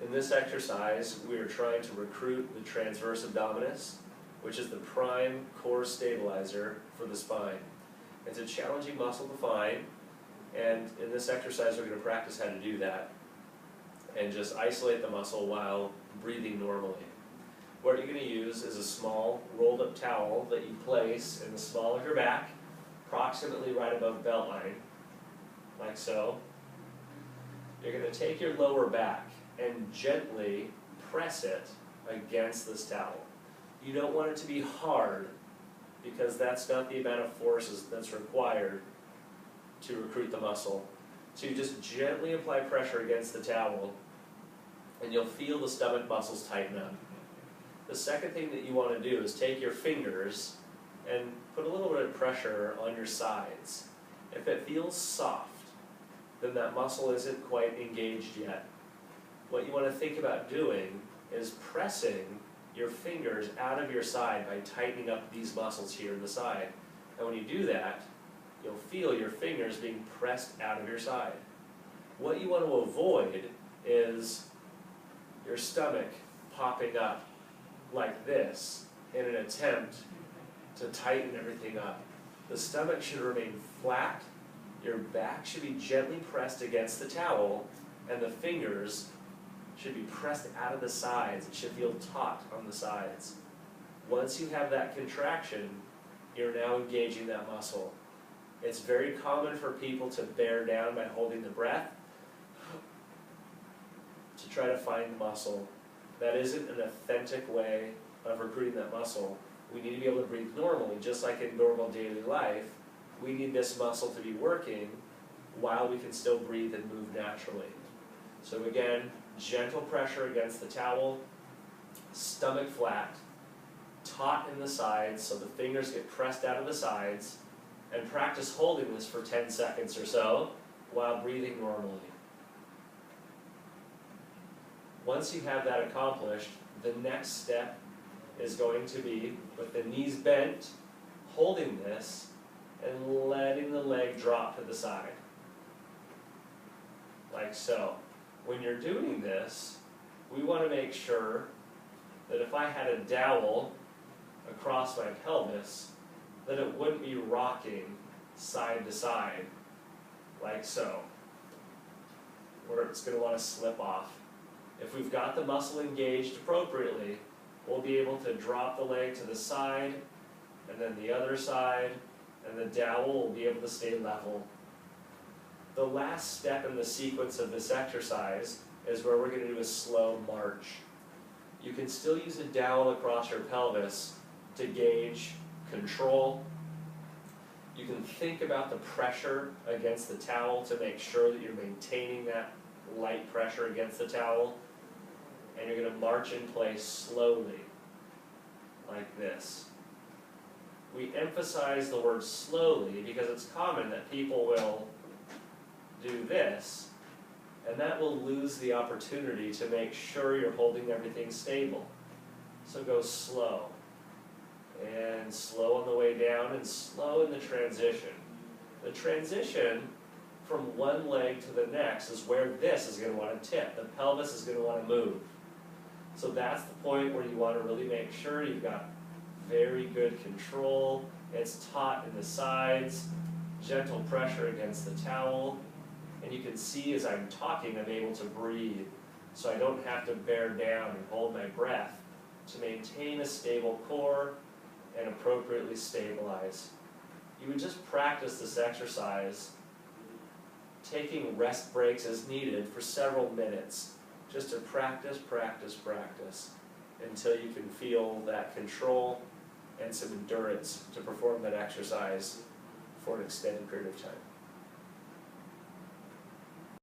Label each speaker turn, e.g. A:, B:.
A: In this exercise, we are trying to recruit the transverse abdominis, which is the prime core stabilizer for the spine. It's a challenging muscle to find, and in this exercise we're going to practice how to do that and just isolate the muscle while breathing normally. What you're going to use is a small rolled up towel that you place in the small of your back, approximately right above belt line, like so. You're going to take your lower back and gently press it against this towel. You don't want it to be hard, because that's not the amount of forces that's required to recruit the muscle. So you just gently apply pressure against the towel, and you'll feel the stomach muscles tighten up. The second thing that you want to do is take your fingers and put a little bit of pressure on your sides. If it feels soft, then that muscle isn't quite engaged yet. What you want to think about doing is pressing your fingers out of your side by tightening up these muscles here in the side. And when you do that, you'll feel your fingers being pressed out of your side. What you want to avoid is your stomach popping up like this in an attempt to tighten everything up. The stomach should remain flat, your back should be gently pressed against the towel, and the fingers should be pressed out of the sides. It should feel taut on the sides. Once you have that contraction, you're now engaging that muscle. It's very common for people to bear down by holding the breath to try to find muscle. That isn't an authentic way of recruiting that muscle. We need to be able to breathe normally, just like in normal daily life. We need this muscle to be working while we can still breathe and move naturally. So again, gentle pressure against the towel, stomach flat, taut in the sides so the fingers get pressed out of the sides, and practice holding this for 10 seconds or so while breathing normally. Once you have that accomplished, the next step is going to be with the knees bent, holding this, and letting the leg drop to the side, like so. When you're doing this, we want to make sure that if I had a dowel across my pelvis, that it wouldn't be rocking side to side, like so, where it's going to want to slip off. If we've got the muscle engaged appropriately, we'll be able to drop the leg to the side, and then the other side, and the dowel will be able to stay level. The last step in the sequence of this exercise is where we're going to do a slow march. You can still use a dowel across your pelvis to gauge control. You can think about the pressure against the towel to make sure that you're maintaining that light pressure against the towel. And you're going to march in place slowly, like this. We emphasize the word slowly because it's common that people will do this, and that will lose the opportunity to make sure you're holding everything stable. So go slow, and slow on the way down, and slow in the transition. The transition from one leg to the next is where this is going to want to tip. The pelvis is going to want to move. So that's the point where you want to really make sure you've got very good control. It's taut in the sides, gentle pressure against the towel, and you can see as I'm talking I'm able to breathe, so I don't have to bear down and hold my breath to maintain a stable core and appropriately stabilize. You would just practice this exercise, taking rest breaks as needed for several minutes, just to practice, practice, practice, until you can feel that control and some endurance to perform that exercise for an extended period of time.